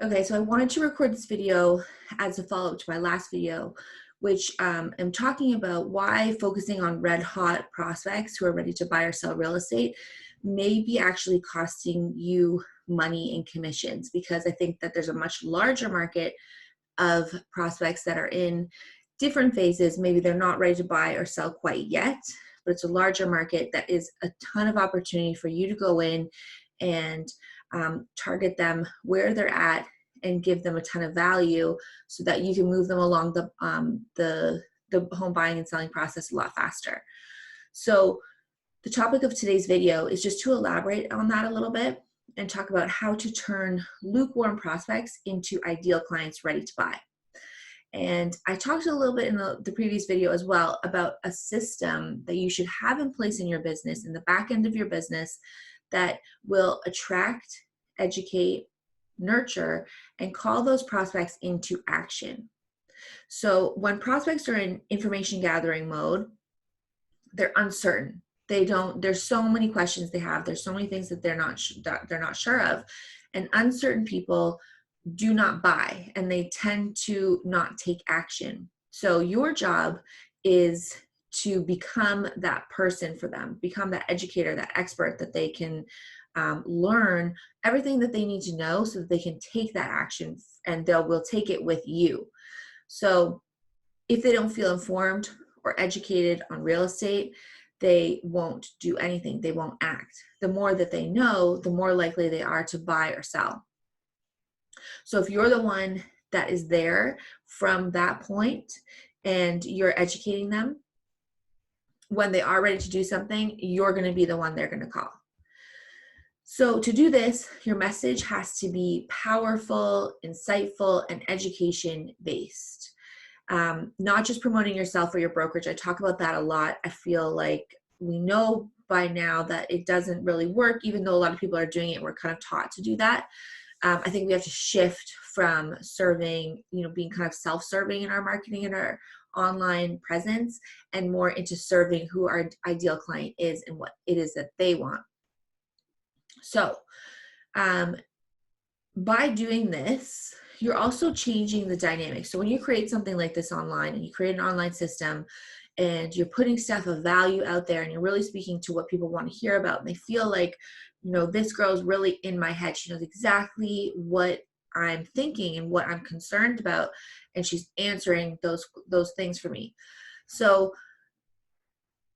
Okay, so I wanted to record this video as a follow-up to my last video, which I'm talking about why focusing on red hot prospects who are ready to buy or sell real estate may be actually costing you money in commissions, because I think that there's a much larger market of prospects that are in different phases. Maybe they're not ready to buy or sell quite yet, but it's a larger market that is a ton of opportunity for you to go in and target them where they're at and give them a ton of value so that you can move them along the home buying and selling process a lot faster. So the topic of today's video is just to elaborate on that a little bit and talk about how to turn lukewarm prospects into ideal clients ready to buy. And I talked a little bit in the previous video as well about a system that you should have in place in your business, in the back end of your business, that will attract, educate, nurture, and call those prospects into action. So when prospects are in information gathering mode, they're uncertain. There's so many questions they have. There's so many things that they're not sure of. And uncertain people do not buy, and they tend to not take action. So your job is to become that person for them, become that educator, that expert that they can learn everything that they need to know so that they can take that action, and will take it with you. So if they don't feel informed or educated on real estate, they won't do anything. They won't act. The more that they know, the more likely they are to buy or sell. So if you're the one that is there from that point and you're educating them, when they are ready to do something, you're going to be the one they're going to call. So to do this, your message has to be powerful, insightful, and education-based. Not just promoting yourself or your brokerage. I talk about that a lot. I feel like we know by now that it doesn't really work, even though a lot of people are doing it. We're kind of taught to do that. I think we have to shift from serving, being kind of self-serving in our marketing and our online presence, and more into serving who our ideal client is and what it is that they want. So by doing this, you're also changing the dynamic. So when you create something like this online, and you create an online system, and you're putting stuff of value out there, and you're really speaking to what people want to hear about, and they feel like, this girl's really in my head. She knows exactly what I'm thinking and what I'm concerned about, and she's answering those things for me. So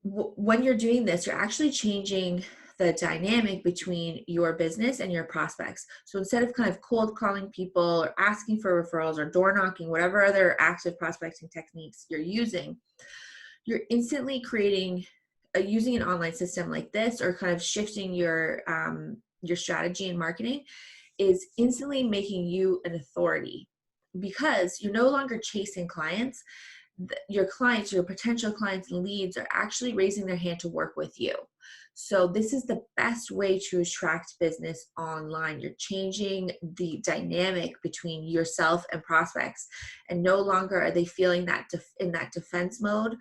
when you're doing this, you're actually changing the dynamic between your business and your prospects. So instead of kind of cold calling people or asking for referrals or door knocking, whatever other active prospecting techniques you're using, you're instantly creating, using an online system like this, or kind of shifting your strategy in marketing, is instantly making you an authority, because you're no longer chasing clients. Your clients, your potential clients and leads, are actually raising their hand to work with you. So this is the best way to attract business online. You're changing the dynamic between yourself and prospects, and no longer are they feeling that in that defense mode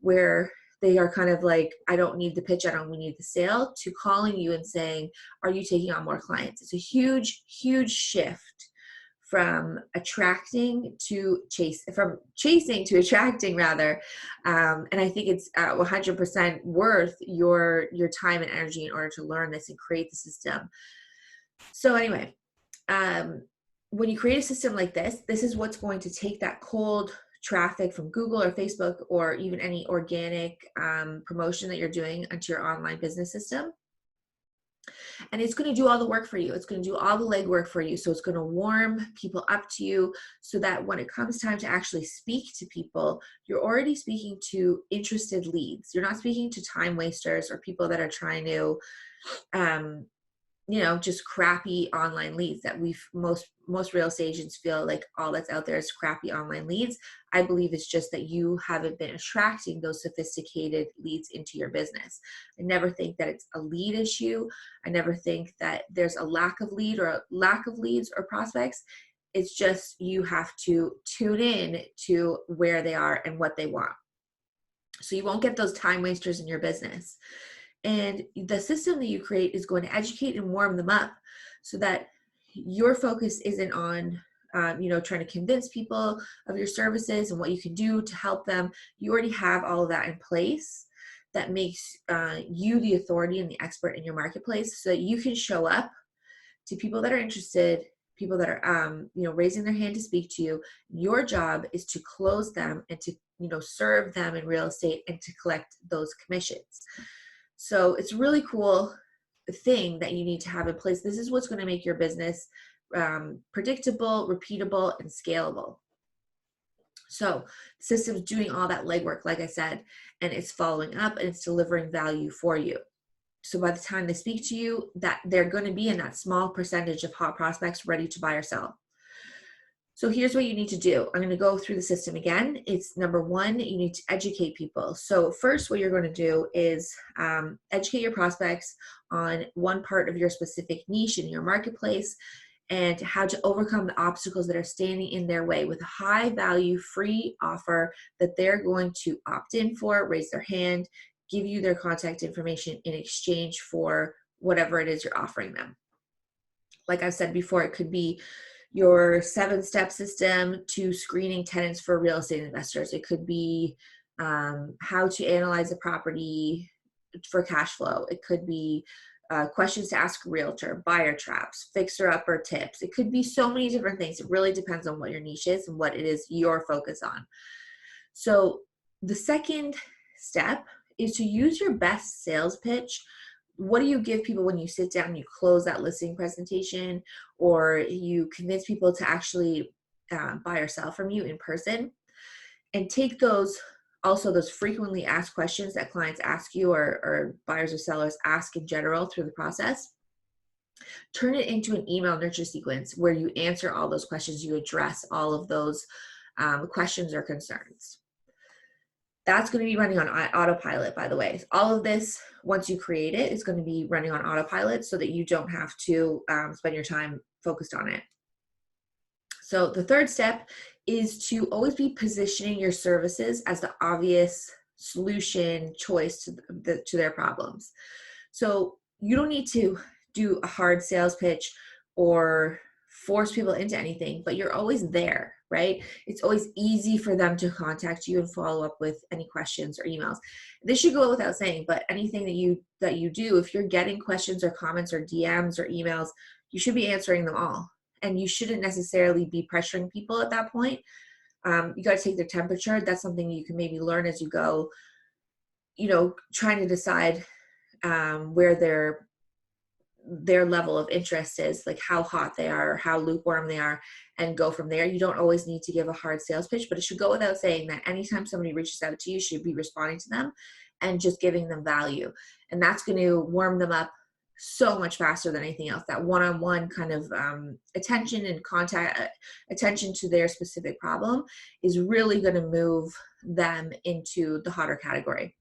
where they are kind of like, I don't need the pitch, I don't need the sale, to calling you and saying, are you taking on more clients? It's a huge, huge shift from chasing to attracting, rather. And I think it's 100% worth your time and energy in order to learn this and create the system. So anyway, when you create a system like this is what's going to take that cold traffic from Google or Facebook, or even any organic promotion that you're doing onto your online business system. And it's going to do all the work for you. It's going to do all the legwork for you. So it's going to warm people up to you, so that when it comes time to actually speak to people, you're already speaking to interested leads. You're not speaking to time wasters or people that are trying to, just crappy online leads that most real estate agents feel like all that's out there is crappy online leads. I believe it's just that you haven't been attracting those sophisticated leads into your business. I never think that it's a lead issue. I never think that there's a lack of leads or prospects. It's just you have to tune in to where they are and what they want. So you won't get those time wasters in your business. And the system that you create is going to educate and warm them up, so that your focus isn't on trying to convince people of your services and what you can do to help them. You already have all of that in place that makes you the authority and the expert in your marketplace, so that you can show up to people that are interested, people that are raising their hand to speak to you. Your job is to close them and to serve them in real estate and to collect those commissions. So it's a really cool thing that you need to have in place. This is what's going to make your business predictable, repeatable, and scalable. So the system's doing all that legwork, like I said, and it's following up and it's delivering value for you. So by the time they speak to you, that they're going to be in that small percentage of hot prospects ready to buy or sell. So here's what you need to do. I'm going to go through the system again. It's number one, you need to educate people. So first, what you're going to do is educate your prospects on one part of your specific niche in your marketplace and how to overcome the obstacles that are standing in their way with a high value free offer that they're going to opt in for, raise their hand, give you their contact information in exchange for whatever it is you're offering them. Like I've said before, it could be your 7-step system to screening tenants for real estate investors. It could be how to analyze a property for cash flow. It could be questions to ask a realtor, buyer traps, fixer-upper tips. It could be so many different things. It really depends on what your niche is and what it is you're focused on. So the second step is to use your best sales pitch. What do you give people when you sit down and you close that listing presentation, or you convince people to actually buy or sell from you in person? And take those frequently asked questions that clients ask you, or buyers or sellers ask in general through the process. Turn it into an email nurture sequence where you answer all those questions, you address all of those questions or concerns. That's going to be running on autopilot, by the way. All of this, once you create it, is going to be running on autopilot so that you don't have to spend your time focused on it. So the third step is to always be positioning your services as the obvious solution choice to their problems. So you don't need to do a hard sales pitch or force people into anything, but you're always there, right? It's always easy for them to contact you and follow up with any questions or emails. This should go without saying, but anything that you do, if you're getting questions or comments or DMs or emails, you should be answering them all. And you shouldn't necessarily be pressuring people at that point. You got to take their temperature. That's something you can maybe learn as you go, trying to decide where their level of interest is, like how hot they are, how lukewarm they are, and go from there. You don't always need to give a hard sales pitch, but it should go without saying that anytime somebody reaches out to you, you should be responding to them and just giving them value. And that's going to warm them up so much faster than anything else. That one-on-one kind of attention and attention to their specific problem is really going to move them into the hotter category.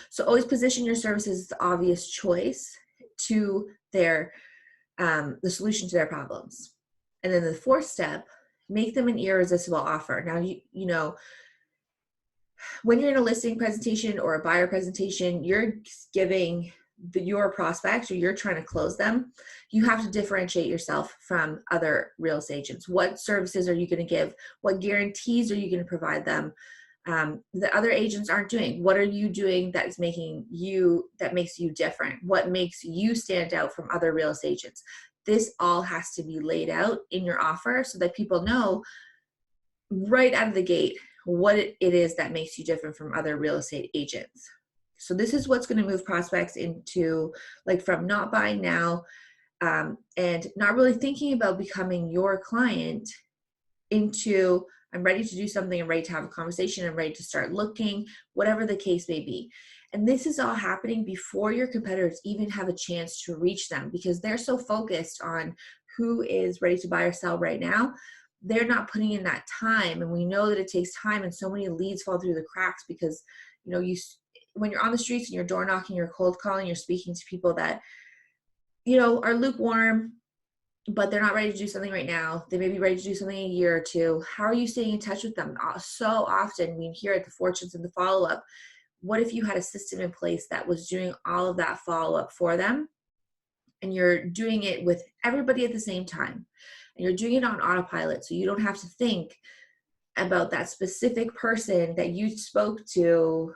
So always position your services as the obvious choice to the solution to their problems. And then the fourth step, make them an irresistible offer. Now, when you're in a listing presentation or a buyer presentation, you're giving your prospects, or you're trying to close them. You have to differentiate yourself from other real estate agents. What services are you going to give? What guarantees are you going to provide them that other agents aren't doing? What are you doing that makes you different? What makes you stand out from other real estate agents? This all has to be laid out in your offer so that people know right out of the gate what it is that makes you different from other real estate agents. So this is what's going to move prospects into, from not buying now and not really thinking about becoming your client, into I'm ready to do something, I'm ready to have a conversation, I'm ready to start looking, whatever the case may be. And this is all happening before your competitors even have a chance to reach them, because they're so focused on who is ready to buy or sell right now. They're not putting in that time. And we know that it takes time, and so many leads fall through the cracks because, when you're on the streets and you're door knocking, you're cold calling, you're speaking to people that, are lukewarm, but they're not ready to do something right now. They may be ready to do something in a year or two. How are you staying in touch with them? So often we hear at the fortunes and the follow-up. What if you had a system in place that was doing all of that follow-up for them? and you're doing it with everybody at the same time, and you're doing it on autopilot, so you don't have to think about that specific person that you spoke to,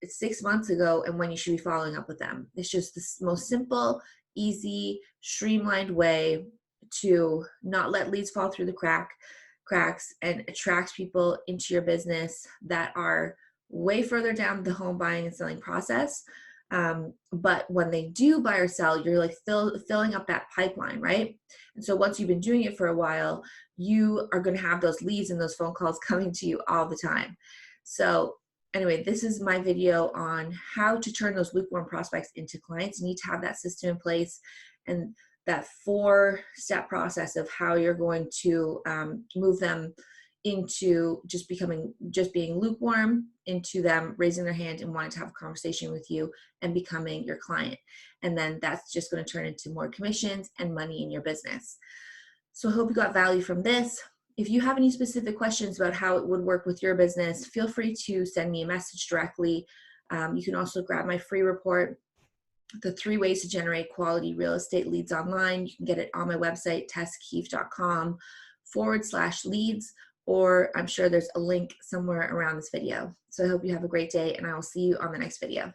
6 months ago, and when you should be following up with them. It's just the most simple, easy, streamlined way to not let leads fall through the cracks and attract people into your business that are way further down the home buying and selling process. But when they do buy or sell, you're like filling up that pipeline, right? And so once you've been doing it for a while, you are going to have those leads and those phone calls coming to you all the time. So anyway, this is my video on how to turn those lukewarm prospects into clients. You need to have that system in place and that 4-step process of how you're going to move them into just being lukewarm, into them raising their hand and wanting to have a conversation with you and becoming your client. And then that's just going to turn into more commissions and money in your business. So I hope you got value from this. If you have any specific questions about how it would work with your business, feel free to send me a message directly. You can also grab my free report, The 3 Ways to Generate Quality Real Estate Leads Online. You can get it on my website, tesskeefe.com/leads, or I'm sure there's a link somewhere around this video. So I hope you have a great day, and I will see you on the next video.